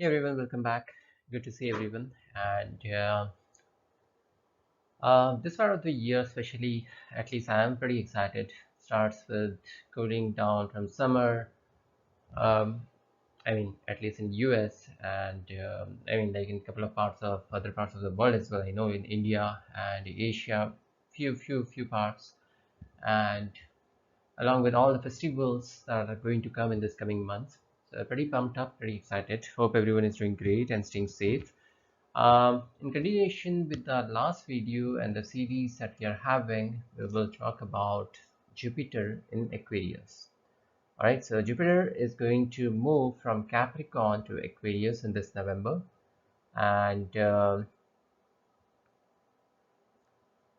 Hey everyone, welcome back. Good to see everyone. This part of the year, especially, at least I am pretty excited. Starts with cooling down from summer. Um, at least in US, and like in a couple of parts of other parts of the world as well. I know in India and Asia, few parts, and along with all the festivals that are going to come in this coming month. So pretty pumped up, pretty excited. Hope everyone is doing great and staying safe. In continuation with the last video and the series that we are having, we will talk about Jupiter in Aquarius. All right, so Jupiter is going to move from Capricorn to Aquarius in this November. And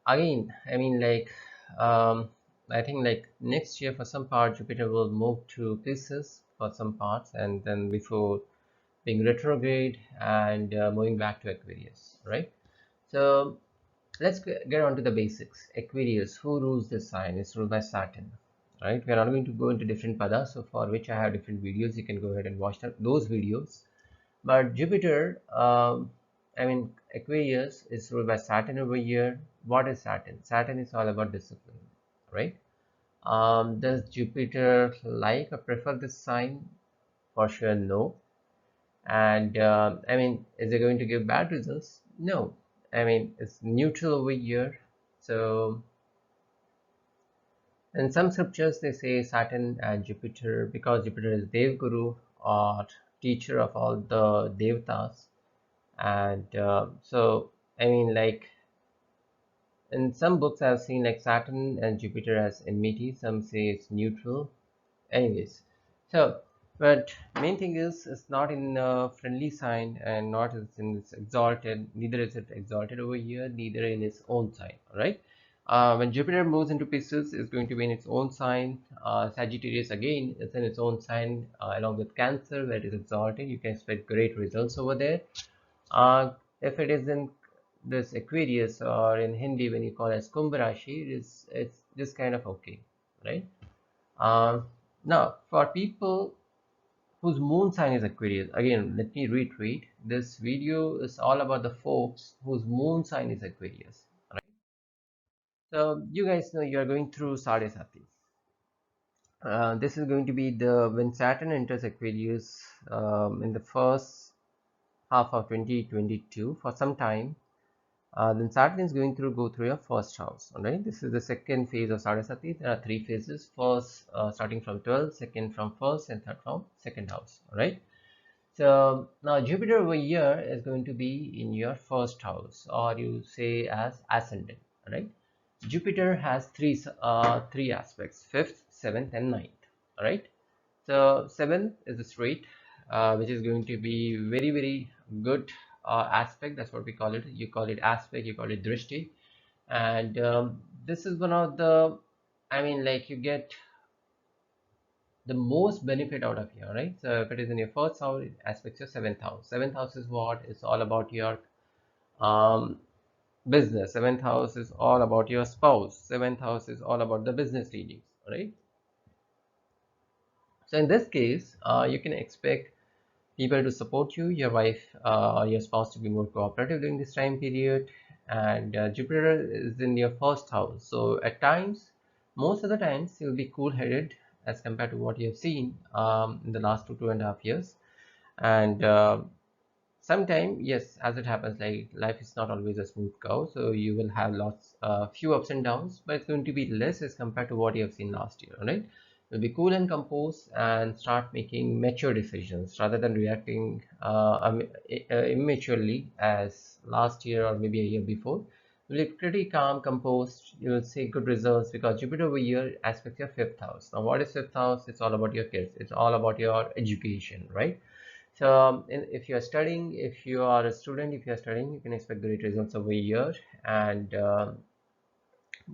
again, I think like next year for some part, Jupiter will move to Pisces for some parts, and then before being retrograde and moving back to Aquarius, right? So let's get on to the basics. Aquarius, who rules this sign? It's ruled by Saturn, right? We're not going to go into different padas, so for which I have different videos. You can go ahead and watch those videos. But Jupiter, Aquarius is ruled by Saturn over here. What is Saturn? Saturn is all about discipline, right? Does Jupiter like or prefer this sign? For sure, no. And is it going to give bad results? No. It's neutral over here. So in some scriptures they say Saturn and Jupiter, because Jupiter is Dev Guru or teacher of all the Devtas. And like in some books I've seen like Saturn and Jupiter as enmity, some say it's neutral. Anyways, so but main thing is it's not in a friendly sign, and not is in its exalted, neither is it exalted over here, neither in its own sign. All right, when Jupiter moves into Pisces, it's going to be in its own sign. Sagittarius again is in its own sign, along with Cancer where it is exalted. You can expect great results over there. If it is in this Aquarius, or in Hindi when you call it as Kumbh Rashi, it's just kind of okay, right? um, Now, for people whose moon sign is Aquarius, again, let me reiterate, this video is all about the folks whose moon sign is Aquarius, right? So you guys know you are going through Sadhasati. This is going to be the when Saturn enters Aquarius in the first half of 2022 for some time. Then Saturn is going to go through your first house. All right, this is the second phase of Saraswati. There are three phases: first starting from 12th, second from first, and third from second house. All right, so now Jupiter over here is going to be in your first house, or you say as ascendant. All right, Jupiter has three aspects: fifth, seventh, and ninth. All right, so seventh is the straight, which is going to be very good aspect. That's what we call it. You call it aspect, you call it drishti. And this is one of the, like you get the most benefit out of here, right? So if it is in your first house, it aspects your seventh house. Seventh house is what? It's all about your um, business. Seventh house is all about your spouse. Seventh house is all about the business dealings, right? So in this case, you can expect people to support you, your wife or your spouse to be more cooperative during this time period. And Jupiter is in your first house, so at times, most of the times, you'll be cool-headed as compared to what you have seen in the last 2.5 years. And sometime, yes, as it happens, like life is not always a smooth curve, so you will have few ups and downs, but it's going to be less as compared to what you have seen last year. Right, you'll be cool and composed and start making mature decisions rather than reacting immaturely as last year or maybe a year before. You'll be pretty calm, composed. You will see good results because Jupiter over here aspects your fifth house. Now, what is fifth house? It's all about your kids. It's all about your education, right? So if you are studying, if you are a student, if you are studying, you can expect great results over here. And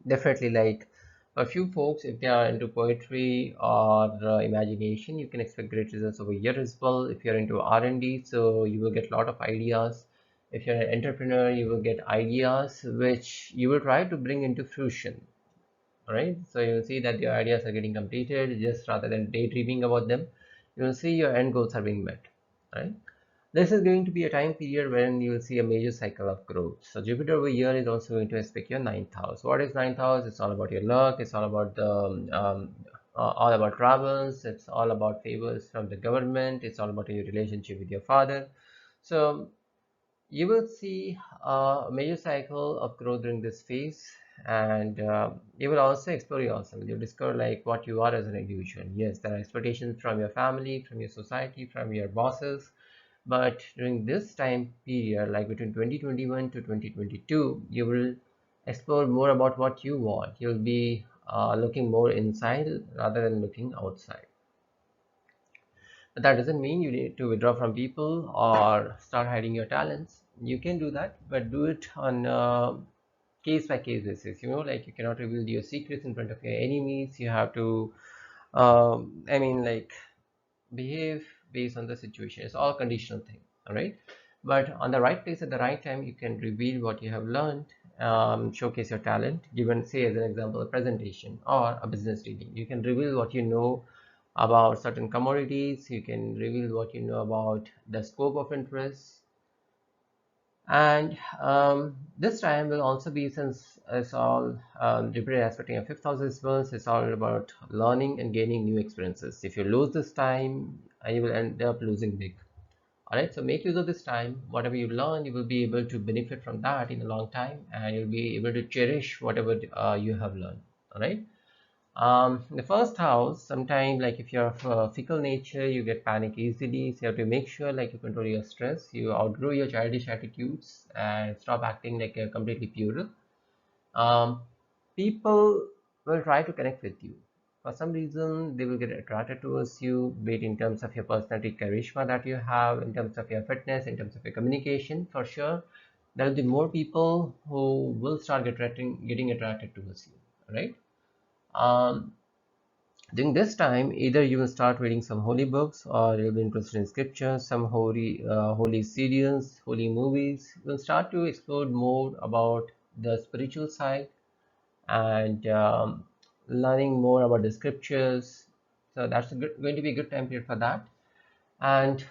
definitely, like a few folks, if they are into poetry or imagination, you can expect great results over here as well. If you're into R&D, so you will get a lot of ideas. If you're an entrepreneur, you will get ideas which you will try to bring into fruition. All right, so you'll see that your ideas are getting completed just rather than daydreaming about them. You will see your end goals are being met, right? This is going to be a time period when you will see a major cycle of growth. So Jupiter over here is also going to aspect your ninth house. What is ninth house? It's all about your luck. It's all about the all about travels. It's all about favors from the government. It's all about your relationship with your father. So you will see a major cycle of growth during this phase, and you will also explore yourself. You'll discover like what you are as an individual. Yes, there are expectations from your family, from your society, from your bosses, but during this time period, like between 2021 to 2022, you will explore more about what you want. You'll be looking more inside rather than looking outside. But that doesn't mean you need to withdraw from people or start hiding your talents. You can do that, but do it on a case by case basis. Like you cannot reveal your secrets in front of your enemies. You have to, like, behave based on the situation. It's all conditional thing. All right, but on the right place at the right time, you can reveal what you have learned, showcase your talent. Given, say, as an example, a presentation or a business dealing, you can reveal what you know about certain commodities. You can reveal what you know about the scope of interest. And this time will also be, since it's all Jupiter aspecting a fifth house as well, so it's all about learning and gaining new experiences. If you lose this time, you will end up losing big. All right, so make use of this time. Whatever you learn, you will be able to benefit from that in a long time, and you'll be able to cherish whatever you have learned. All right. The first house, sometimes like if you're of a fickle nature, you get panic easily. So you have to make sure like you control your stress, you outgrow your childish attitudes and stop acting like a completely puerile. Um, People will try to connect with you. For some reason, they will get attracted towards you, be it in terms of your personality, charisma that you have, in terms of your fitness, in terms of your communication, for sure. There will be more people who will start getting attracted towards you, right? Um, During this time, either you will start reading some holy books, or you'll be interested in scriptures, some holy serials, holy movies. You'll start to explore more about the spiritual side, and learning more about the scriptures. So that's going to be a good time period for that. And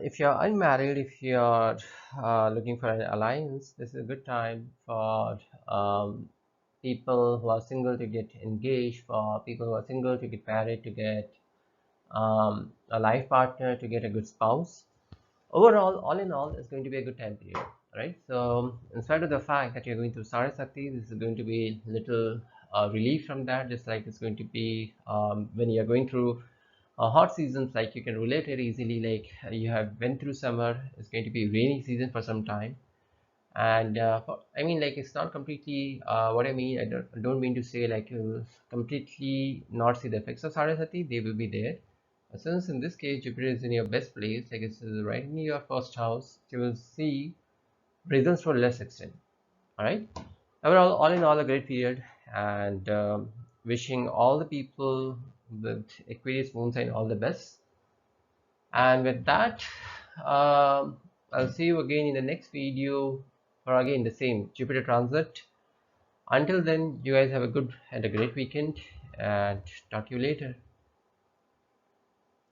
if you're unmarried, if you're looking for an alliance, this is a good time for people who are single to get engaged, for people who are single to get married, to get a life partner, to get a good spouse. Overall, all in all, it's going to be a good time period, right? So in spite of the fact that you're going through Saraswati, this is going to be little relief from that, just like it's going to be when you're going through hot seasons. Like you can relate it easily, like you have went through summer, it's going to be rainy season for some time. And I mean, like, it's not completely what I mean, I don't mean to say like you completely not see the effects of Saraswati. They will be there. Since in this case Jupiter is in your best place, like it's right in your first house, you will see results to a less extent. All right. Overall, all in all, a great period, and wishing all the people with Aquarius moon sign all the best. And with that, I'll see you again in the next video, or again the same Jupiter transit. Until then, you guys have a good and a great weekend, and talk to you later.